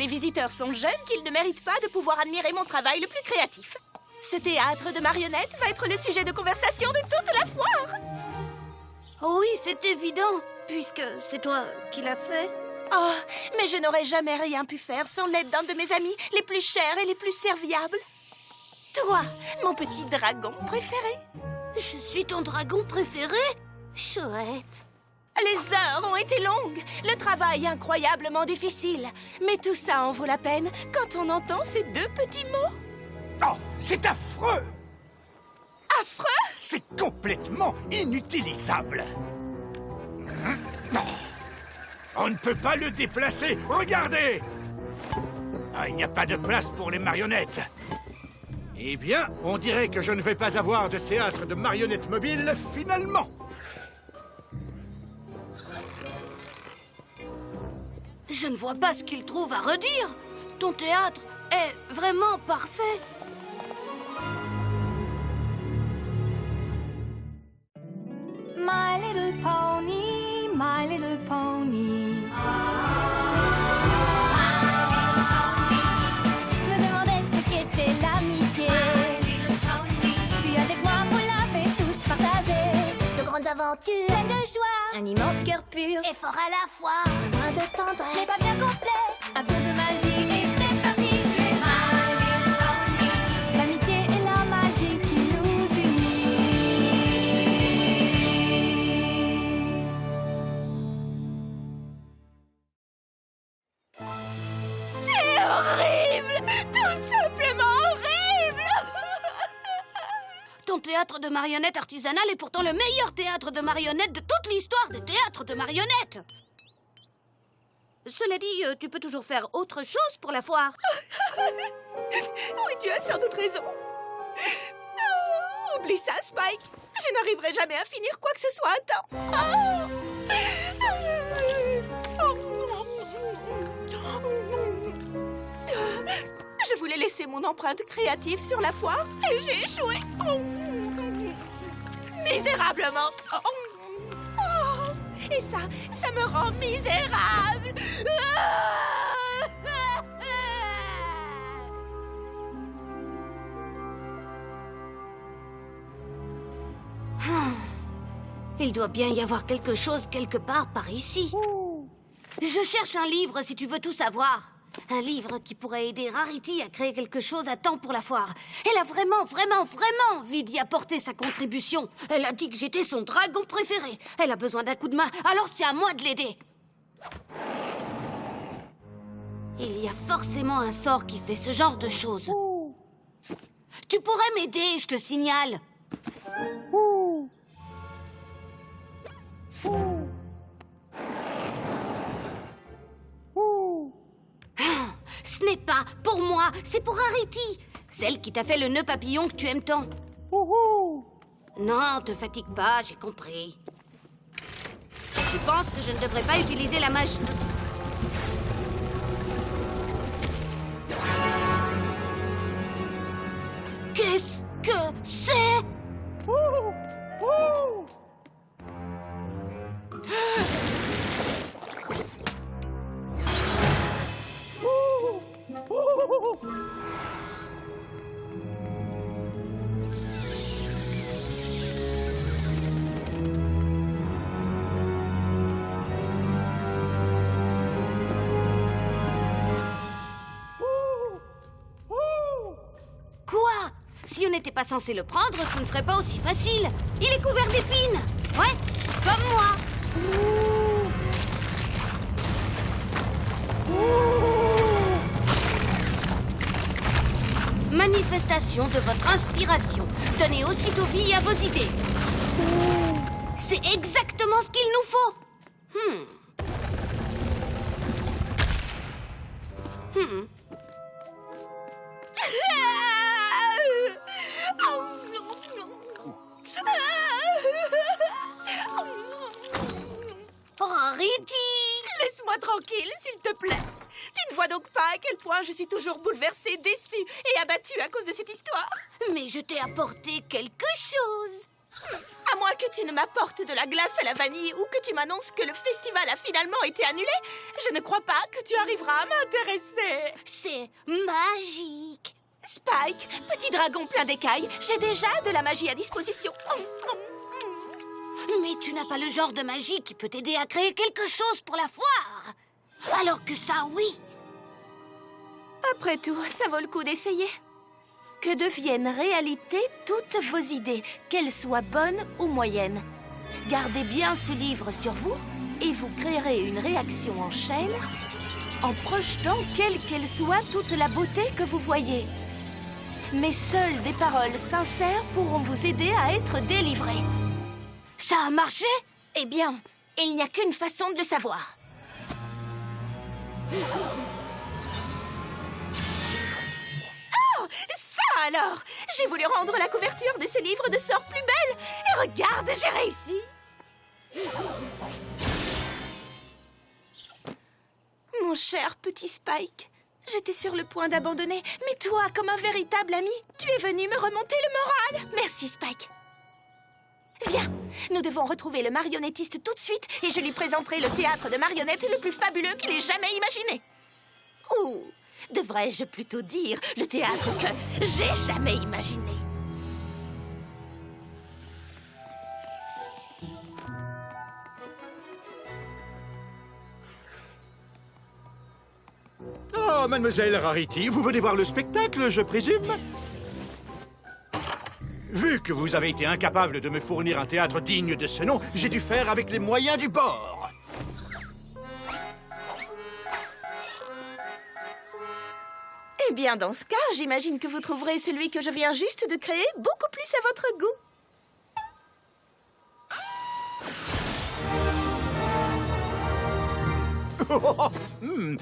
les visiteurs sont jeunes qu'ils ne méritent pas de pouvoir admirer mon travail le plus créatif. Ce théâtre de marionnettes va être le sujet de conversation de toute la foire. Oui, c'est évident, puisque c'est toi qui l'as fait. Oh, mais je n'aurais jamais rien pu faire sans l'aide d'un de mes amis les plus chers et les plus serviables. Toi, mon petit dragon préféré. Je suis ton dragon préféré? Chouette. Les heures ont été longues, le travail incroyablement difficile. Mais tout ça en vaut la peine quand on entend ces deux petits mots. Oh, c'est affreux! Affreux? C'est complètement inutilisable. Non. On ne peut pas le déplacer. Regardez! Ah, il n'y a pas de place pour les marionnettes. Eh bien, on dirait que je ne vais pas avoir de théâtre de marionnettes mobiles, finalement. Je ne vois pas ce qu'il trouve à redire. Ton théâtre est vraiment parfait. My little pony, my little pony. Je me demandais ce qu'était l'amitié. Puis avec moi, vous l'avez tous partagé. De grandes aventures, pleines de joie. Un immense cœur pur et fort à la fois. Un brin de tendresse, ce n'est pas bien complexe. Un tour de magie et c'est parti. C'est My Little Pony. L'amitié et la magie qui nous unit. C'est horrible! Tout simplement horrible! Ton théâtre de marionnettes artisanal est pourtant le meilleur théâtre de marionnettes de toute l'histoire des théâtres de marionnettes. Cela dit, tu peux toujours faire autre chose pour la foire. Oui, tu as sans doute raison. Oh, oublie ça, Spike. Je n'arriverai jamais à finir quoi que ce soit à temps. Je voulais laisser mon empreinte créative sur la foire et j'ai échoué. Misérablement. Et ça me rend misérable. Il doit bien y avoir quelque chose quelque part par ici. Je cherche un livre si tu veux tout savoir. Un livre qui pourrait aider Rarity à créer quelque chose à temps pour la foire. Elle a vraiment envie d'y apporter sa contribution. Elle a dit que j'étais son dragon préféré. Elle a besoin d'un coup de main, alors c'est à moi de l'aider. Il y a forcément un sort qui fait ce genre de choses. Tu pourrais m'aider, je te signale. Ce n'est pas pour moi, c'est pour Rarity. Celle qui t'a fait le nœud papillon que tu aimes tant. Non, te fatigue pas, j'ai compris. Tu penses que je ne devrais pas utiliser la magie? Qu'est-ce que c'est? Quoi? Si on n'était pas censé le prendre, ce ne serait pas aussi facile. Il est couvert d'épines. Ouais, comme moi. Manifestation de votre inspiration. Donnez aussitôt vie à vos idées. C'est exactement ce qu'il nous faut. Rarity! Laisse-moi tranquille, s'il te plaît. Tu ne vois donc pas à quel point je suis toujours bouleversée, déçue et abattue à cause de cette histoire. Mais je t'ai apporté quelque chose. À moins que tu ne m'apportes de la glace à la vanille ou que tu m'annonces que le festival a finalement été annulé, je ne crois pas que tu arriveras à m'intéresser. C'est magique. Spike, petit dragon plein d'écailles, j'ai déjà de la magie à disposition. Mais tu n'as pas le genre de magie qui peut t'aider à créer quelque chose pour la foire. Alors que ça, oui. Après tout, ça vaut le coup d'essayer. Que deviennent réalité toutes vos idées, qu'elles soient bonnes ou moyennes. Gardez bien ce livre sur vous et vous créerez une réaction en chaîne en projetant, quelle qu'elle soit, toute la beauté que vous voyez. Mais seules des paroles sincères pourront vous aider à être délivrés. Ça a marché? Eh bien, il n'y a qu'une façon de le savoir. Oh, ça alors! J'ai voulu rendre la couverture de ce livre de sorts plus belle. Et regarde, j'ai réussi! Mon cher petit Spike, j'étais sur le point d'abandonner, mais toi, comme un véritable ami, tu es venu me remonter le moral. Merci, Spike. Viens, nous devons retrouver le marionnettiste tout de suite et je lui présenterai le théâtre de marionnettes le plus fabuleux qu'il ait jamais imaginé. Ou devrais-je plutôt dire le théâtre que j'ai jamais imaginé. Oh, mademoiselle Rarity, vous venez voir le spectacle, je présume? Vu que vous avez été incapable de me fournir un théâtre digne de ce nom, j'ai dû faire avec les moyens du bord. Eh bien, dans ce cas, j'imagine que vous trouverez celui que je viens juste de créer beaucoup plus à votre goût.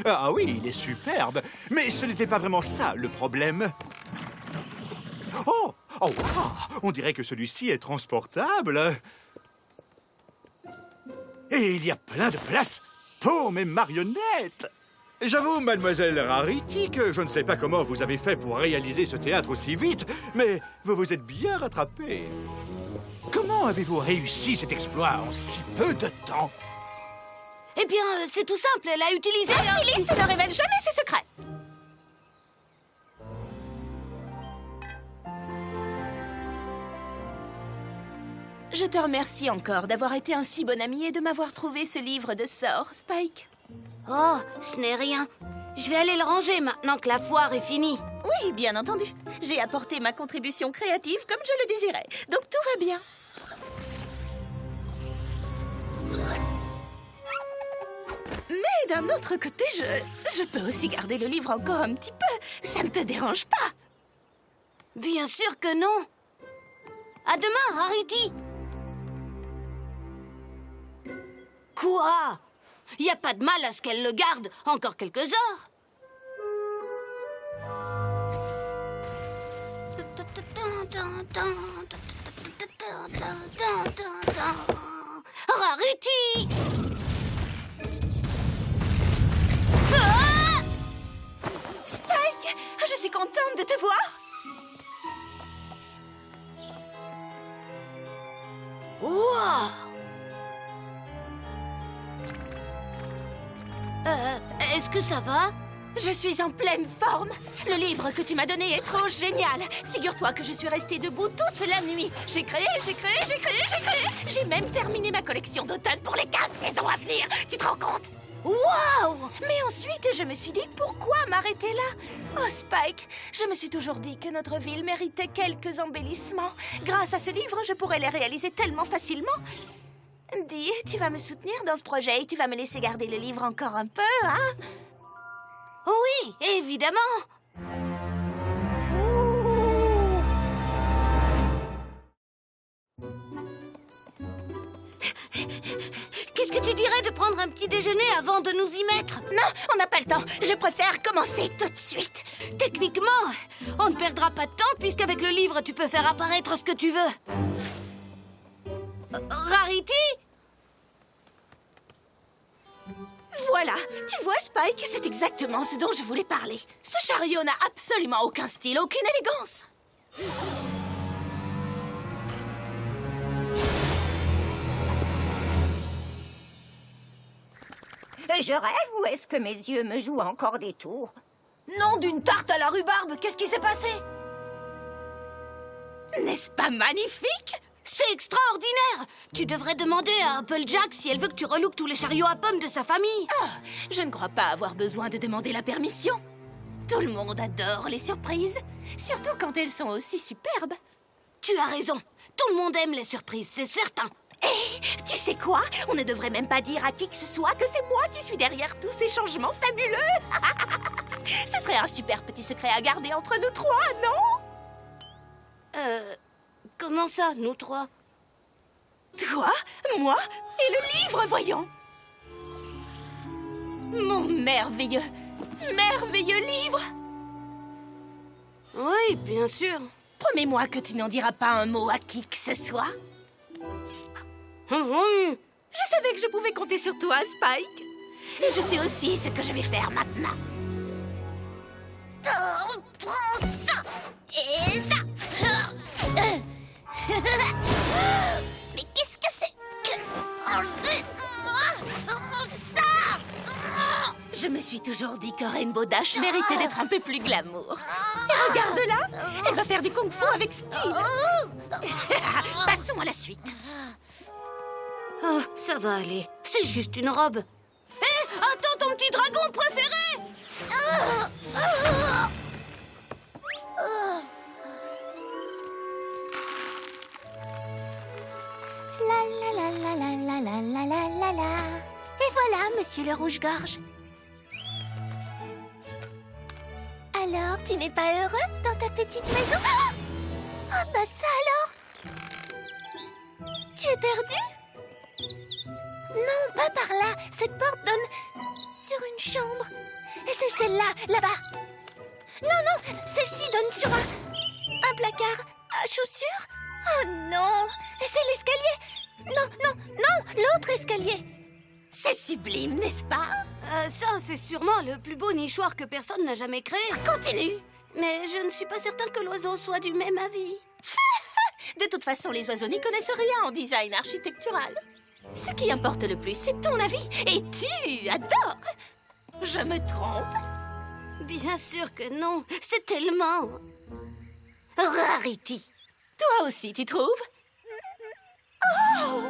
Ah oui, il est superbe. Mais ce n'était pas vraiment ça, le problème. Oh, on dirait que celui-ci est transportable. Et il y a plein de place pour mes marionnettes. J'avoue, mademoiselle Rarity, que je ne sais pas comment vous avez fait pour réaliser ce théâtre aussi vite, mais vous vous êtes bien rattrapée. Comment avez-vous réussi cet exploit en si peu de temps? Eh bien, c'est tout simple, elle a utilisé... Un styliste ne révèle jamais ses secrets. Je te remercie encore d'avoir été un si bon ami et de m'avoir trouvé ce livre de sorts, Spike. Oh, ce n'est rien. Je vais aller le ranger maintenant que la foire est finie. Oui, bien entendu. J'ai apporté ma contribution créative comme je le désirais. Donc tout va bien. Mais d'un autre côté, je peux aussi garder le livre encore un petit peu. Ça ne te dérange pas? Bien sûr que non. À demain, Rarity. Quoi? Y a pas de mal à ce qu'elle le garde encore quelques heures. Rarity! Ah! Spike, je suis contente de te voir. Wow! Est-ce que ça va? Je suis en pleine forme. Le livre que tu m'as donné est trop génial. Figure-toi que je suis restée debout toute la nuit. J'ai créé. J'ai même terminé ma collection d'automne pour les 15 saisons à venir. Tu te rends compte? Wow! Mais ensuite, je me suis dit, pourquoi m'arrêter là? Oh, Spike, je me suis toujours dit que notre ville méritait quelques embellissements. Grâce à ce livre, je pourrais les réaliser tellement facilement. Dis, tu vas me soutenir dans ce projet et tu vas me laisser garder le livre encore un peu, hein? Oui, évidemment. Qu'est-ce que tu dirais de prendre un petit déjeuner avant de nous y mettre? Non, on n'a pas le temps. Je préfère commencer tout de suite. Techniquement, on ne perdra pas de temps puisqu'avec le livre, tu peux faire apparaître ce que tu veux. Rarity? Voilà, tu vois, Spike, c'est exactement ce dont je voulais parler. Ce chariot n'a absolument aucun style, aucune élégance. Et je rêve ou est-ce que mes yeux me jouent encore des tours? Nom d'une tarte à la rhubarbe, qu'est-ce qui s'est passé? N'est-ce pas magnifique? C'est extraordinaire! Tu devrais demander à Applejack si elle veut que tu relooks tous les chariots à pommes de sa famille. Ah, je ne crois pas avoir besoin de demander la permission. Tout le monde adore les surprises, surtout quand elles sont aussi superbes. Tu as raison. Tout le monde aime les surprises, c'est certain. Et tu sais quoi? On ne devrait même pas dire à qui que ce soit que c'est moi qui suis derrière tous ces changements fabuleux. Ce serait un super petit secret à garder entre nous trois, non? Comment ça, nous trois? Toi, moi et le livre, voyons. Mon merveilleux livre. Oui, bien sûr. Promets-moi que tu n'en diras pas un mot à qui que ce soit. Oui. Je savais que je pouvais compter sur toi, Spike. Et je sais aussi ce que je vais faire maintenant. Prends ça et ça. Mais qu'est-ce que c'est que... Enlevez-moi ça. Je me suis toujours dit que Rainbow Dash méritait d'être un peu plus glamour. Et regarde-la, elle va faire du kung-fu avec style. Passons à la suite. Oh, ça va aller. C'est juste une robe. Hé, attends ton petit dragon préféré! La la la la la la la la la la la. Et voilà, monsieur le rouge-gorge. Alors, tu n'es pas heureux dans ta petite maison? Ah bah ça alors! Tu es perdu? Non, pas par là. Cette porte donne sur une chambre. Et c'est celle-là, là-bas. Non, celle-ci donne sur un placard à chaussures. Oh non, c'est l'escalier. Non, l'autre escalier. C'est sublime, n'est-ce pas? Ça, c'est sûrement le plus beau nichoir que personne n'a jamais créé. Continue. Mais je ne suis pas certain que l'oiseau soit du même avis. De toute façon, les oiseaux n'y connaissent rien en design architectural. Ce qui importe le plus, c'est ton avis. Et tu adores. Je me trompe? Bien sûr que non. C'est tellement... Rarity. Toi aussi, tu trouves? Oh!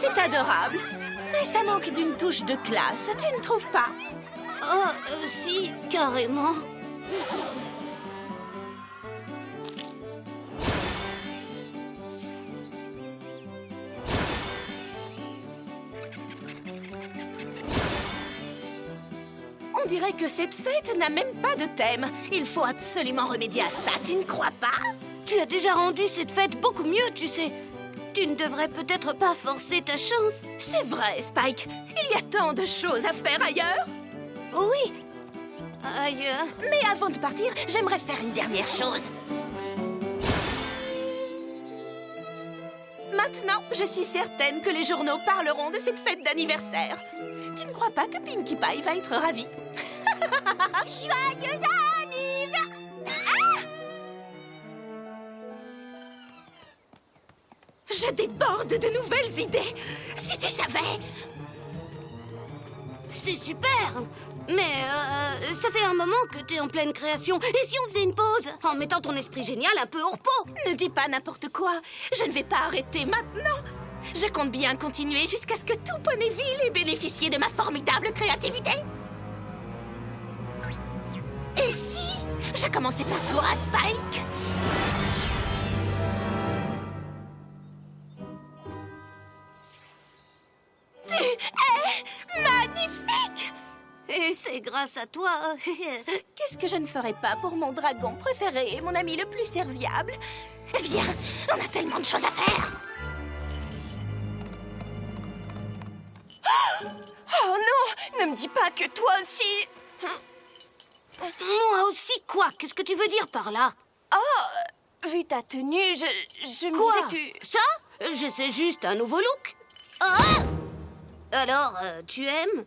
C'est adorable. Mais ça manque d'une touche de classe, tu ne trouves pas? Oh, si, carrément. On dirait que cette fête n'a même pas de thème. Il faut absolument remédier à ça, tu ne crois pas? Tu as déjà rendu cette fête beaucoup mieux, tu sais. Tu ne devrais peut-être pas forcer ta chance. C'est vrai, Spike. Il y a tant de choses à faire ailleurs. Oui, ailleurs. Mais avant de partir, j'aimerais faire une dernière chose. Maintenant, je suis certaine que les journaux parleront de cette fête d'anniversaire. Tu ne crois pas que Pinkie Pie va être ravie? Joyeux anniversaire! Je déborde de nouvelles idées. Si tu savais. C'est super. Mais ça fait un moment que t'es en pleine création. Et si on faisait une pause en mettant ton esprit génial un peu au repos? Ne dis pas n'importe quoi. Je ne vais pas arrêter maintenant. Je compte bien continuer jusqu'à ce que tout Ponyville ait bénéficié de ma formidable créativité. Et si je commençais par toi, Spike? Tu es magnifique! Et c'est grâce à toi. Qu'est-ce que je ne ferais pas pour mon dragon préféré et mon ami le plus serviable? Viens, on a tellement de choses à faire. Oh non, ne me dis pas que toi aussi... Moi aussi, quoi? Qu'est-ce que tu veux dire par là? Oh, vu ta tenue, je me Quoi? disais que... Ça? J'essaie juste un nouveau look. Ah! Alors, tu aimes?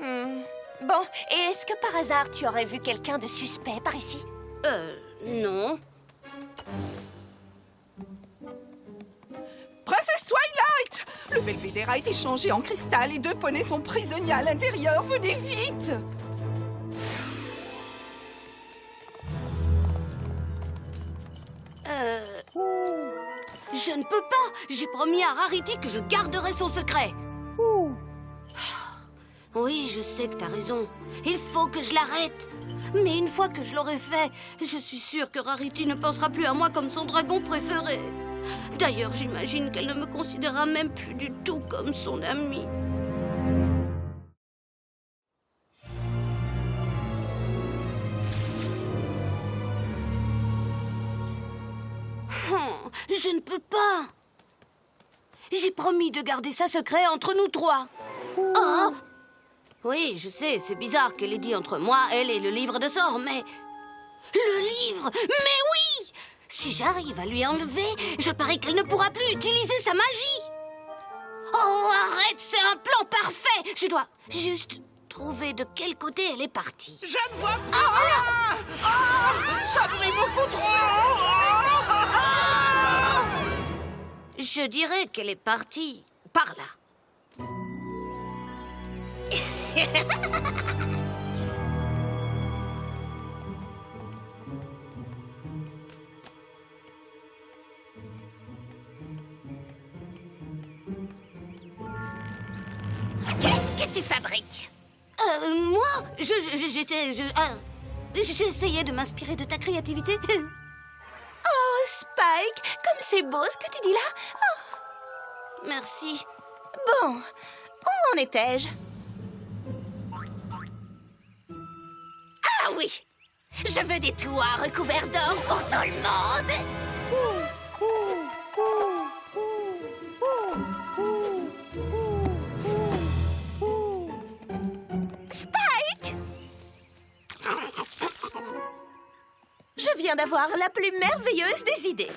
Bon, et est-ce que par hasard tu aurais vu quelqu'un de suspect par ici? Non. Princesse Twilight! Le belvédère a été changé en cristal et 2 poneys sont prisonniers à l'intérieur. Venez vite! Je ne peux pas. J'ai promis à Rarity que je garderai son secret. Oui, je sais que t'as raison. Il faut que je l'arrête. Mais une fois que je l'aurai fait, je suis sûre que Rarity ne pensera plus à moi comme son dragon préféré. D'ailleurs, j'imagine qu'elle ne me considérera même plus du tout comme son amie. Je ne peux pas. J'ai promis de garder ça secret entre nous 3. Oh! Oui, je sais, c'est bizarre qu'elle ait dit entre moi, elle et le livre de sorts, mais... Le livre! Mais oui! Si j'arrive à lui enlever, je parie qu'elle ne pourra plus utiliser sa magie. Oh, arrête, c'est un plan parfait! Je dois juste trouver de quel côté elle est partie. Je ne vois plus rien. Ça brille beaucoup trop! Je dirais qu'elle est partie par là. Qu'est-ce que tu fabriques? Moi, j'essayais de m'inspirer de ta créativité. Oh, Spike, comme c'est beau ce que tu dis là. Merci. Bon, où en étais-je? Ah oui, je veux des toits recouverts d'or pour tout le monde. Spike! Je viens d'avoir la plus merveilleuse des idées.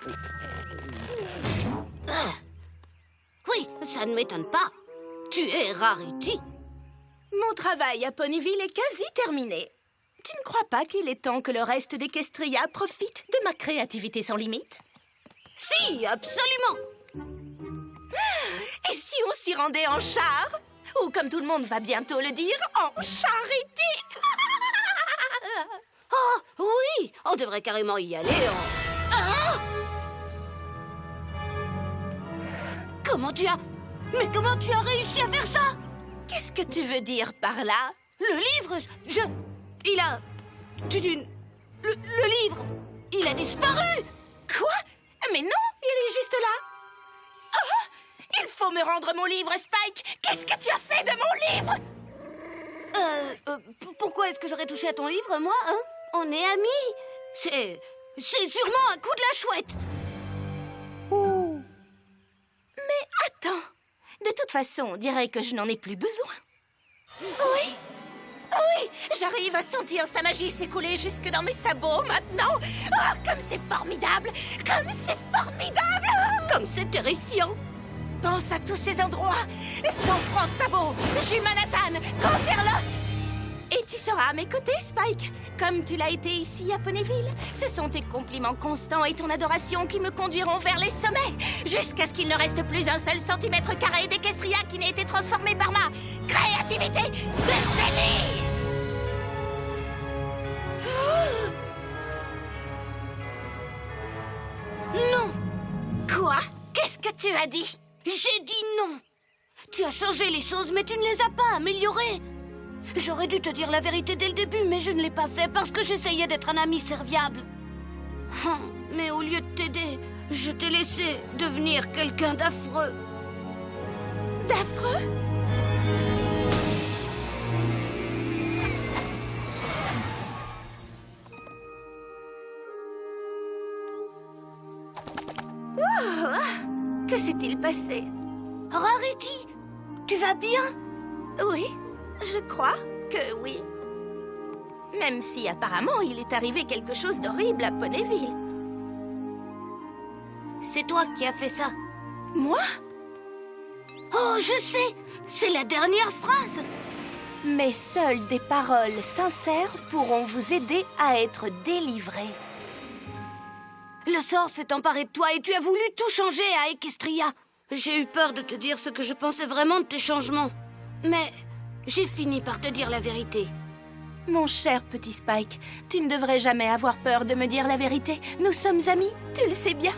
Oui, ça ne m'étonne pas. Tu es Rarity. Mon travail à Ponyville est quasi terminé. Tu ne crois pas qu'il est temps que le reste d'Equestria profite de ma créativité sans limite? Si, absolument. Et si on s'y rendait en char? Ou comme tout le monde va bientôt le dire, en charité? Oh, oui, on devrait carrément y aller en... Ah! Mais comment tu as réussi à faire ça? Qu'est-ce que tu veux dire par là? Le livre, il a... Le livre, il a disparu. Quoi? Mais non, il est juste là. Oh, il faut me rendre mon livre, Spike. Qu'est-ce que tu as fait de mon livre? Pourquoi est-ce que j'aurais touché à ton livre, moi, hein? On est amis. C'est sûrement un coup de la chouette. Mais attends. De toute façon, on dirait que je n'en ai plus besoin. Oui. Oui, j'arrive à sentir sa magie s'écouler jusque dans mes sabots maintenant. Oh, comme c'est formidable. Comme c'est formidable. Comme c'est terrifiant. Pense à tous ces endroits. San Francisco, Jumanatan, Canterlot. Et tu seras à mes côtés, Spike. Comme tu l'as été ici à Ponyville. Ce sont tes compliments constants et ton adoration qui me conduiront vers les sommets. Jusqu'à ce qu'il ne reste plus un seul centimètre carré d'Equestria qui n'ait été transformé par ma créativité de génie. Non. Quoi? Qu'est-ce que tu as dit? J'ai dit non. Tu as changé les choses, mais tu ne les as pas améliorées. J'aurais dû te dire la vérité dès le début, mais je ne l'ai pas fait parce que j'essayais d'être un ami serviable. Mais au lieu de t'aider, je t'ai laissé devenir quelqu'un d'affreux. D'affreux? Oh, que s'est-il passé? Rarity, tu vas bien? Oui, je crois que oui. Même si apparemment il est arrivé quelque chose d'horrible à Ponyville. C'est toi qui as fait ça. Moi? Oh, je sais. C'est la dernière phrase. Mais seules des paroles sincères pourront vous aider à être délivré. Le sort s'est emparé de toi et tu as voulu tout changer à Equestria. J'ai eu peur de te dire ce que je pensais vraiment de tes changements. Mais j'ai fini par te dire la vérité. Mon cher petit Spike, tu ne devrais jamais avoir peur de me dire la vérité. Nous sommes amis, tu le sais bien.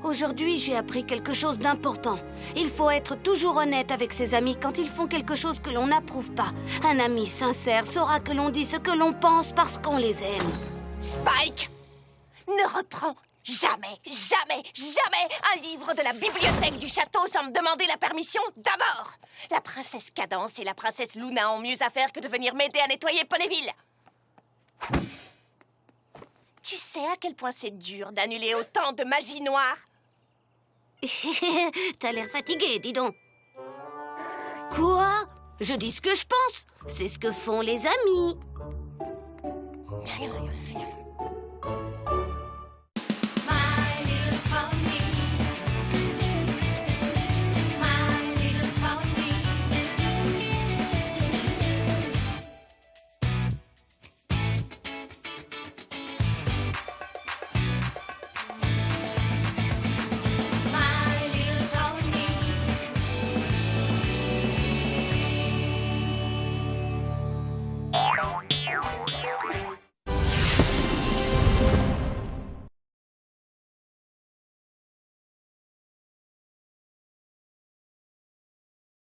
Aujourd'hui, j'ai appris quelque chose d'important. Il faut être toujours honnête avec ses amis quand ils font quelque chose que l'on n'approuve pas. Un ami sincère saura que l'on dit ce que l'on pense parce qu'on les aime. Spike, ne reprends jamais un livre de la bibliothèque du château sans me demander la permission d'abord. La princesse Cadence et la princesse Luna ont mieux à faire que de venir m'aider à nettoyer Ponyville. Tu sais à quel point c'est dur d'annuler autant de magie noire? T'as l'air fatigué, dis donc. Quoi? Je dis ce que je pense. C'est ce que font les amis.